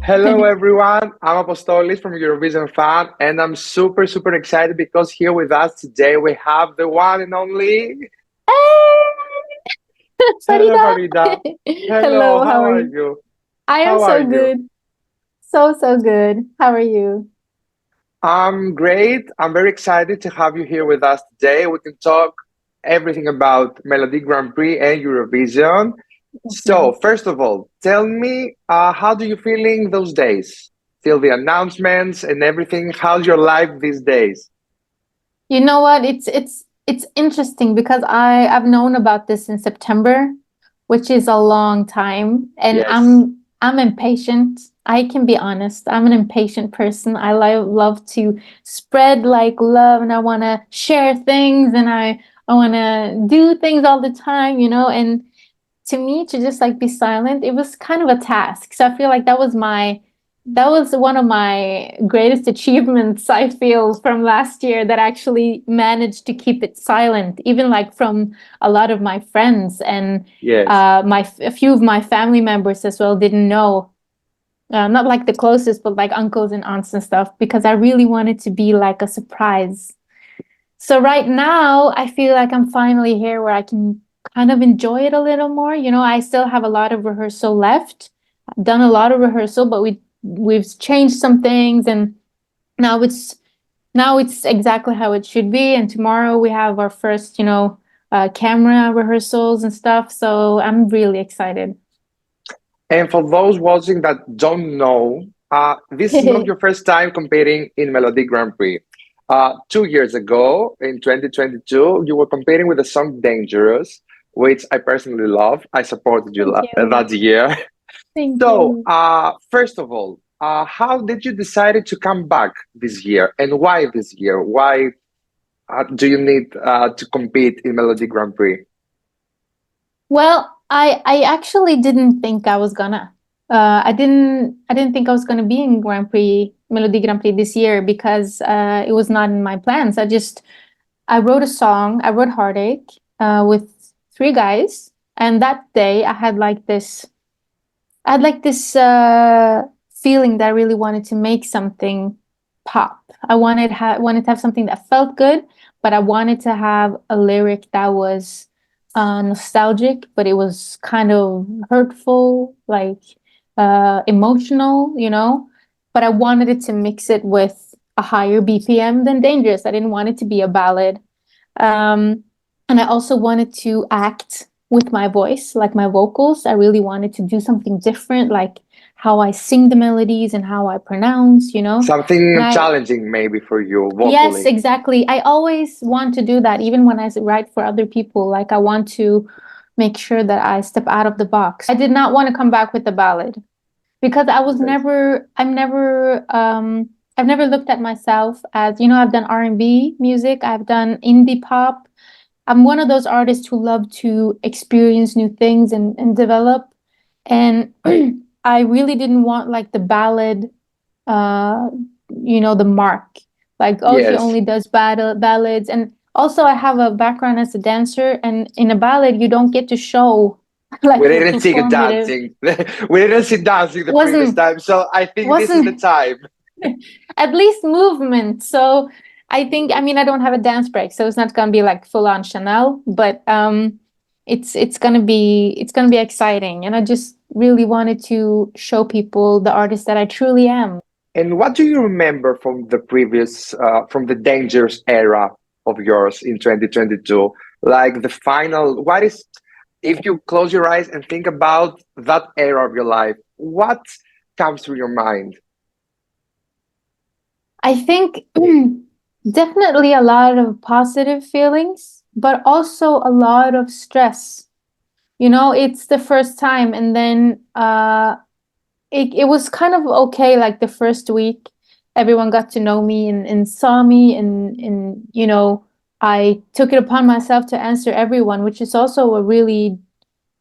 Hello, everyone. I'm Apostolis from Eurovisionfun, and I'm super, super excited because here with us today we have the one and only. Hey, Hello, Farida. Farida. Hello, Hello, how how are are you? you? I am How are so you? good. So good. How are you? I'm great. I'm very excited to have you here with us today. We can talk everything about Melody Grand Prix and Eurovision. Mhm. So, first of all, tell me, how do you feeling those days? Till the announcements and everything. How's your life these days? You know what? It's interesting because I've known about this in September, which is a long time, and Yes. I'm impatient. I can be honest. I'm an impatient person. I love to spread like love, and I want to share things, and I want to do things all the time, and to me to just like be silent, it was kind of a task. So I feel like that was one of my greatest achievements, I feel, from last year, that I actually managed to keep it silent, even like from a lot of my friends, and Yes. a few of my family members as well didn't know, not like the closest, but like uncles and aunts and stuff, because I really wanted to be like a surprise. So right now, I feel like I'm finally here where I can kind of enjoy it a little more. I still have a lot of rehearsal left. I've done a lot of rehearsal, but we've changed some things, and now it's now it's exactly how it should be. And tomorrow we have our first, camera rehearsals and stuff. So I'm really excited. And for those watching that don't know, this is not your first time competing in Melody Grand Prix. 2 years ago, in 2022, you were competing with the song Dangerous, which I personally love. I supported you Thank you. that year. Thank So, you. first of all, how did you decide to come back this year, and why this year? Why do you need to compete in Melody Grand Prix? Well, I actually didn't think I was gonna. I didn't think I was gonna be in Grand Prix Melody Grand Prix this year because it was not in my plans. I wrote a song. I wrote Heartache with three guys, and that day I had like this feeling that I really wanted to make something pop. I wanted to have something that felt good, but I wanted to have a lyric that was nostalgic, but it was kind of hurtful, like emotional, But I wanted it to mix it with a higher BPM than Dangerous. I didn't want it to be a ballad. Um, and I also wanted to act with my voice, like my vocals. I really wanted to do something different, like how I sing the melodies and how I pronounce, And Something challenging, maybe for you yes, vocally. exactly. I always want to do that, even when I write for other people. Like I want to make sure that I step out of the box. I did not want to come back with the ballad because Yes. I've never looked at myself as, I've done R&B music, I've done indie pop. I'm one of those artists who love to experience new things and develop. And I really didn't want like the ballad, uh, the mark. Like, oh, she Yes. only does ballads. And also, I have a background as a dancer, and in a ballad, you don't get to show We like your didn't see you performative. dancing. We didn't see dancing the previous Wasn't time. So I think this is the wasn't time. at least movement. So I mean, I don't have a dance break, so it's not gonna be like full on Chanel, but it's gonna be exciting, and I just really wanted to show people the artist that I truly am. And what do you remember from the previous, from the Dangerous era of yours in 2022? Like the final, what is, if you close your eyes and think about that era of your life, what comes through your mind? I think definitely a lot of positive feelings, but also a lot of stress. It's the first time, and then it was kind of okay, like the first week. Everyone got to know me and saw me, and I took it upon myself to answer everyone, which is also a really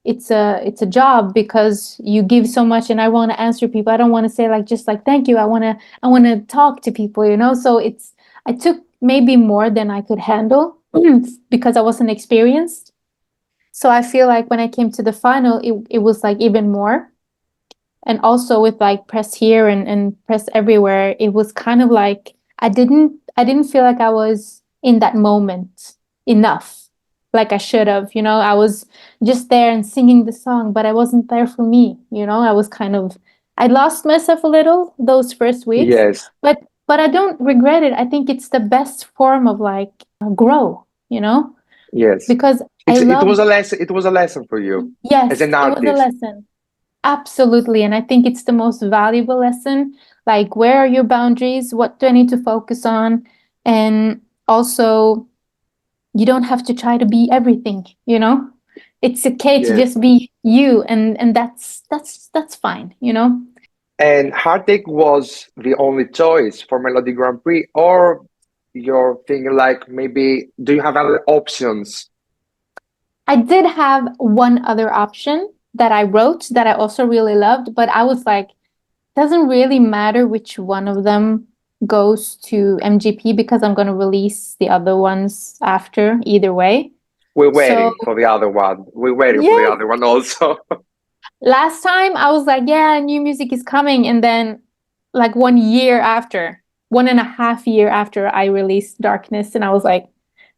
it's a job because you give so much, and I want to answer people. I don't want to say like just like thank you. I want to talk to people, So I took maybe more than I could handle because I wasn't experienced. So I feel like when I came to the final, it was like even more. and also with like press here and press everywhere, it was kind of like I didn't feel like I was in that moment enough, like I should have. I was just there and singing the song, but I wasn't there for me. I was kind of I lost myself a little those first weeks, Yes, but I don't regret it. I think it's the best form of like grow, yes. because I It love. was a lesson. It was a lesson for you as Yes, an it was a artist. lesson. Absolutely. And I think it's the most valuable lesson. Like, where are your boundaries? What do I need to focus on? And also, you don't have to try to be everything. It's okay to Yes. just be you, and that's fine. And Heartache was the only choice for Melody Grand Prix, or you're thinking like maybe do you have other options? I did have one other option that I wrote that I also really loved, but I was like, doesn't really matter which one of them goes to MGP because I'm going to release the other ones after either way. We're So, waiting for the other one. We're waiting for the yeah, other one also. last time I was like, yeah, new music is coming. And then, like, 1 year after, 1.5 year after I released Darkness, and I was like,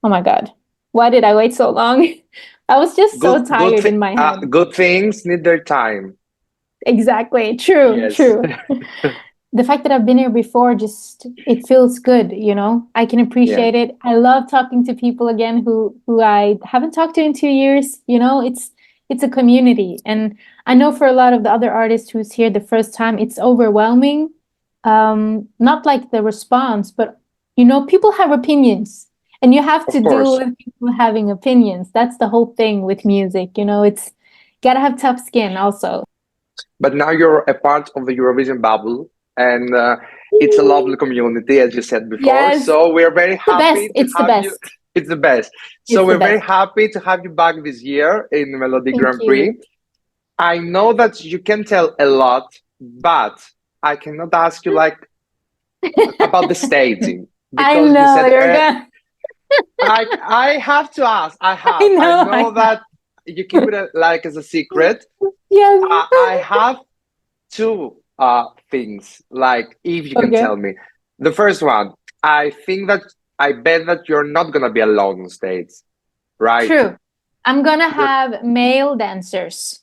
oh my God, why did I wait so long? I was just so tired in my head. Good things need their time. Exactly. True, Yes. true. The fact that I've been here before, just it feels good. I can Yes, appreciate it. I love talking to people again who I haven't talked to in 2 years. It's a community. And I know for a lot of the other artists who's here the first time, it's overwhelming. Not like the response, but people have opinions. And you have to of deal course. with people having opinions. That's the whole thing with music. It's gotta have tough skin also. But now you're a part of the Eurovision bubble, and it's a lovely community, as you said before. Yes, So we're very the best. happy to It's the have you. best. It's the best. So It's the we're very best. happy to have you back this year in Melody Thank Grand you. Prix. I know that you can tell a lot, but I cannot ask you like about the staging I because you know said you're gonna. I have to ask. I I have. I know. know I know. that you keep it like as a secret. Yes. I have two things. Like if you can Okay. tell me, the first one, I think that I bet that you're not gonna be alone on stage, right? True. I'm gonna You're have male dancers.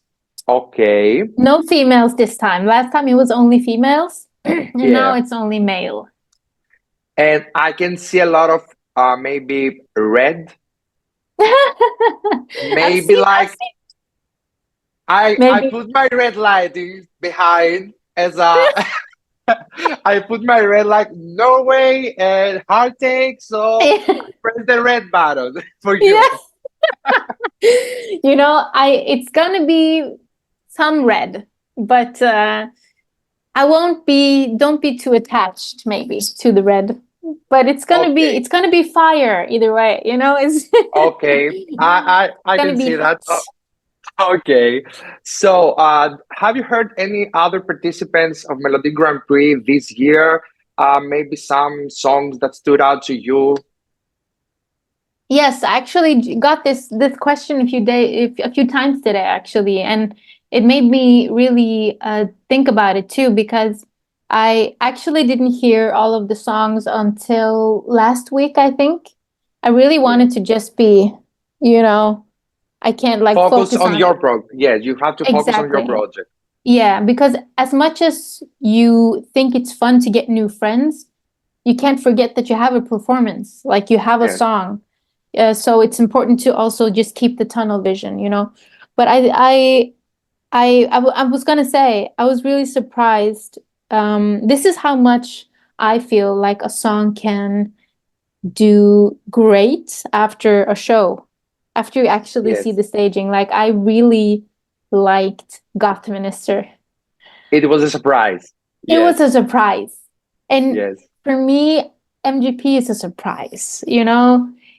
okay. No females this time. Last time it was only females, and now Yeah, it's only male. and I can see a lot of maybe red, I've maybe seen. I've like seen. I Maybe. put my red lighting behind as a I put my red like Norway and heartache, so I press the red button for you. Yeah. It's gonna be some red, but don't be too attached maybe to the red. But it's gonna be Okay, it's gonna be fire either way, it's okay, I gonna can be see hot. that. Okay, so have you heard any other participants of Melody Grand Prix this year? Maybe some songs that stood out to you. Yes, I actually got this question a few times today actually, and it made me really think about it too because I actually didn't hear all of the songs until last week, I think. I really Yeah, wanted to just be, you know, I can't like focus focus on on your pro. Yeah, you have to focus on your exactly. project. Yeah, because as much as you think it's fun to get new friends, you can't forget that you have a performance, like you have a Yes, song. So it's important to also just keep the tunnel vision. But I was gonna say I was really surprised. This is how much I feel like a song can do great after a show, after you actually see yes. the staging. Like I really liked Goth Minister. It was a surprise. It was Yes, a surprise. And yes, for me, MGP is a surprise.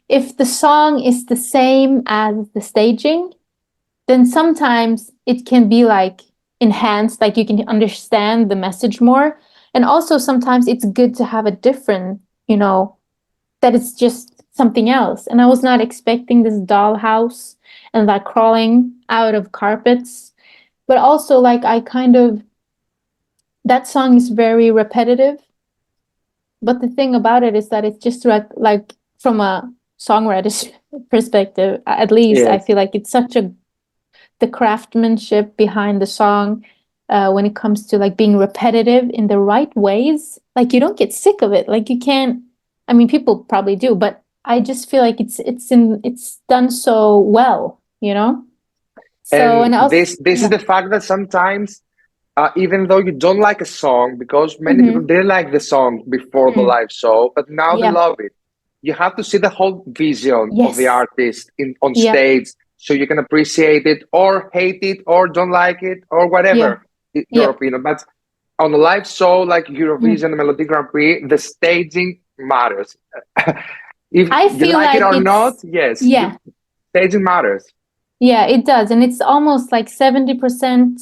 If the song is the same as the staging, then sometimes it can be like enhanced, like you can understand the message more. And also sometimes it's good to have a different, that it's just something else. And I was not expecting this dollhouse and like crawling out of carpets. But also like I kind of that song is very repetitive. But the thing about it is that it's just like from a songwriter's perspective, at least I Yes. feel like it's such a the craftsmanship behind the song when it comes to like being repetitive in the right ways. Like you don't get sick of it. Like you can't. I mean, people probably do, but I just feel like it's done so well, you know. So And and also this is yeah. the fact that sometimes, even though you don't like a song, because many people Mm-hmm. didn't like the song before the Mm. live show, but now they Yeah. love it. You have to see the whole vision of the Yes. artist in on Yeah. stage, so you can appreciate it or hate it or don't like it or Yeah. whatever your Yep. opinion. But on a live show like Mm. Eurovision Melody Grand Prix, the staging matters. If I you feel like it like or not, it's yes, yeah. staging matters. Yeah, it does. And it's almost like 70%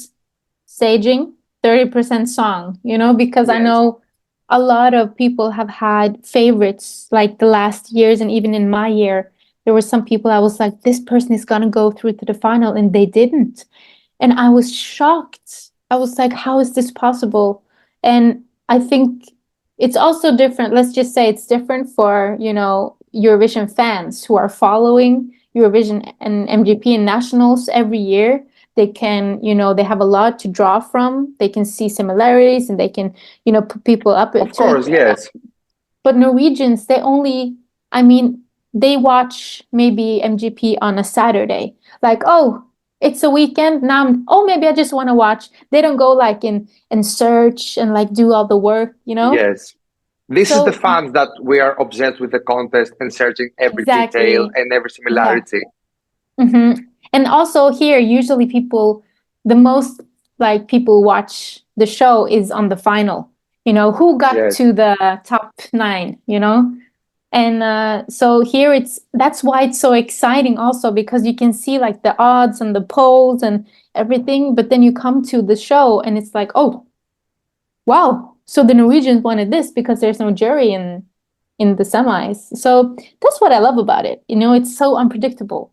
staging, 30% song, you know, because I Yes, know a lot of people have had favorites like the last years, and even in my year, there were some people I was like, this person is gonna go through to the final, and they didn't. And I was shocked. I was like, how is this possible? And I think it's also different. Let's just say it's different for, you know, Eurovision fans who are following Eurovision and MGP and nationals every year. They can, you know, they have a lot to draw from. They can see similarities and they can, you know, put people up of to it. course, yes, But Norwegians, they only, I mean, they watch maybe MGP on a Saturday. Like, oh, it's a weekend now. Oh, maybe I just want to watch. They don't go like in and search and like do all the work, you know? yes. This is the So fans that we are obsessed with the contest and searching every detail exactly. and every Yeah. similarity. And also here, usually people, the most like people watch the show is on the final. You know, who got Yes, to the top nine, you know? And so here it's that's why it's so exciting also because you can see like the odds and the polls and everything, but then you come to the show and it's like, oh, wow. So the Norwegians wanted this because there's no jury in the semis. So that's what I love about it. You know, it's so unpredictable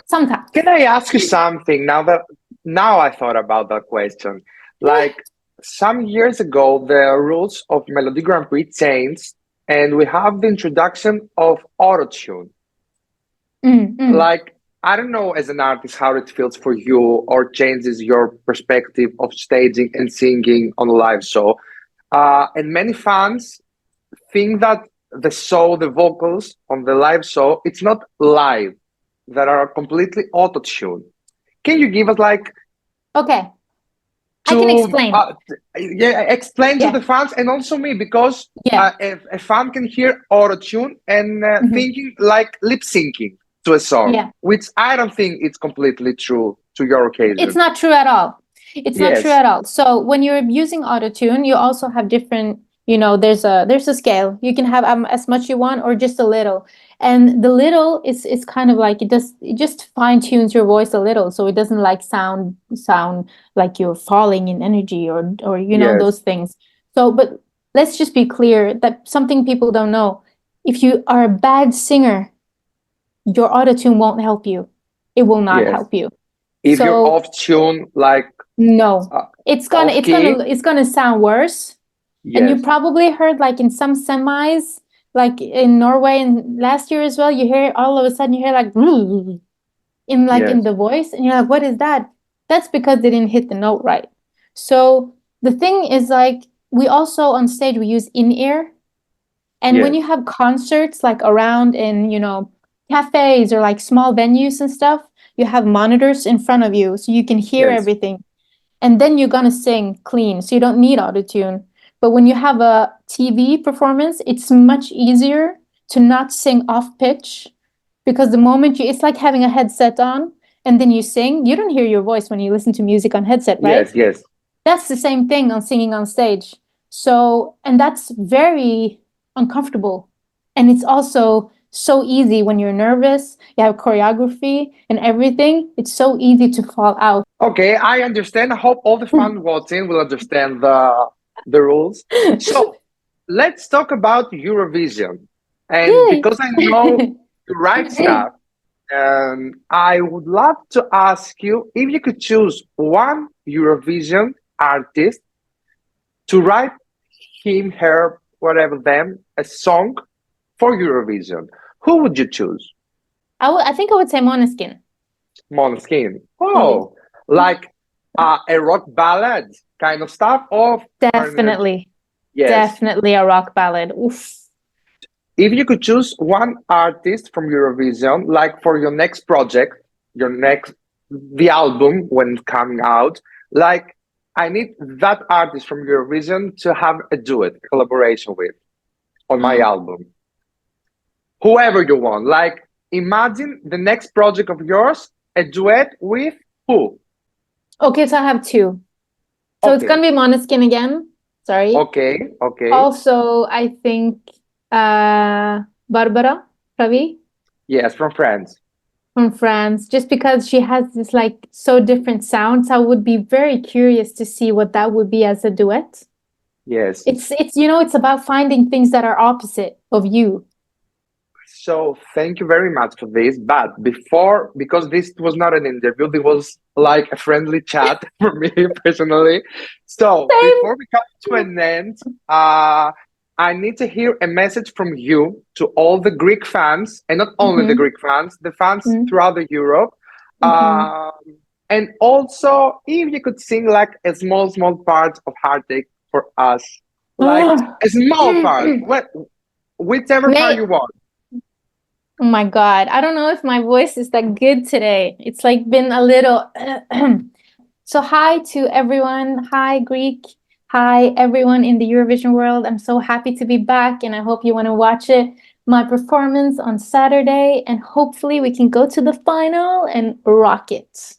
sometimes. can I ask you something now that now I thought about that question? Like some years ago, the rules of Melody Grand Prix changed, and we have the introduction of autotune. Mm, mm. Like, I don't know as an artist how it feels for you or changes your perspective of staging and singing on a live show. And many fans think that the show, the vocals on the live show, it's not live, that are completely auto-tuned. Can you give us like Okay, I can to explain. yeah, explain to Yeah, the fans and also me because yeah. if a fan can hear auto-tune and Mhm. thinking like lip syncing to a song, Yeah. which I don't think it's completely true to your It's occasion. not true at all. It's not true Yes, at all. So when you're using autotune, you also have different, you know, there's a scale. You can have as much you want or just a little. And the little is kind of like it just fine tunes your voice a little so it doesn't like sound like you're falling in energy or you know yes, those things. So but let's just be clear that something people don't know. If you are a bad singer, your autotune won't help you. It will not yes. help you. If you're So off tune, like no, uh, it's gonna off it's gonna key, it's gonna sound worse. And you yes, probably heard like in some semis, like in Norway and last year as well, you hear all of a sudden you hear like in like in yes, the voice, and you're like, what is that? That's because they didn't hit the note right. So the thing is like we also on stage we use in-ear. And when yes, you have concerts like around in, you know, cafes or like small venues and stuff, you have monitors in front of you so you can hear yes, everything and then you're gonna sing clean, so you don't need autotune. But when you have a TV performance, it's much easier to not sing off pitch because the moment you, it's like having a headset on and then you sing, you don't hear your voice when you listen to music on headset, right? yes, yes. That's the same thing on singing on stage. So, and that's very uncomfortable. And it's also so easy when you're nervous, you have choreography and everything. It's so easy to fall out. Okay, I understand. I hope all the fans watching will understand the rules. So let's talk about Eurovision. And Yay! because I know the right stuff, I would love to ask you if you could choose one Eurovision artist to write him, her, whatever them, a song for Eurovision, who would you choose? I think I would say Måneskin. Måneskin. Yeah. Oh, like a rock ballad kind of stuff, or Definitely. yes. Definitely a rock ballad. Oof. If you could choose one artist from Eurovision, like for your next project, the album when coming out, like I need that artist from Eurovision to have a duet, a collaboration with on my album. Whoever you want. Like imagine the next project of yours, a duet with who? Okay, so I have two. So it's Okay. gonna be Måneskin again. Sorry. Okay, okay. Also, I think Barbara Pravi Yes, from France. from France, just because she has this like so different sounds. I would be very curious to see what that would be as a duet. Yes. It's it's about finding things that are opposite of you. So thank you very much for this. But before, because this was not an interview, it was like a friendly chat for me personally. So Same. before we come to an end, I need to hear a message from you to all the Greek fans, and not only the Greek fans, the fans throughout the Europe. And also, if you could sing like a small part of Heartache for us, like a small part, whichever part Wait. you want. Oh my God. I don't know if my voice is that good today. It's like been a little. So, hi to everyone. Hi, Greek. Hi, everyone in the Eurovision world. I'm so happy to be back, and I hope you want to watch it. My performance on Saturday, and hopefully, we can go to the final and rock it.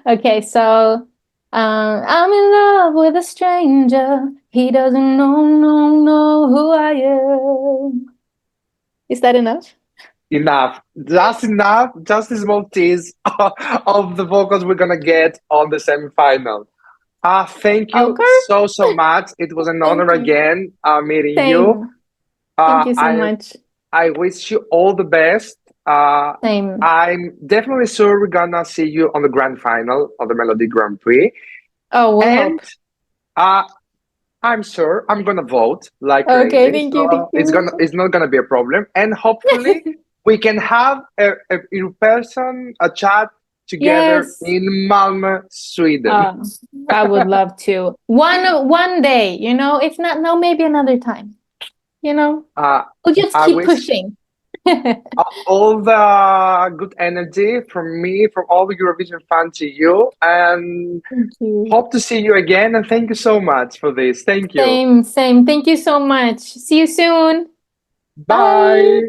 Okay, so I'm in love with a stranger. He doesn't know who I am. Is that enough? Enough. Just enough. Just a small tease of the vocals we're gonna get on the semifinal. Thank you Okay. so much. It was an honor Thank you. again meeting you. Same. Thank you so much. I wish you all the best. Same. I'm definitely sure we're gonna see you on the grand final of the Melody Grand Prix. Oh, we'll And hope. I'm sure I'm gonna vote like Okay, crazy. thank you, So thank you. it's not gonna be a problem. And hopefully we can have a in person a chat together Yes. in Malmö, Sweden. I would love to. One day, if not now, maybe another time. We'll just I keep wish pushing. all the good energy from me, from all the Eurovision fans to you, and Thank you. hope to see you again. And thank you so much for this. Thank you. Same. Thank you so much. See you soon. Bye.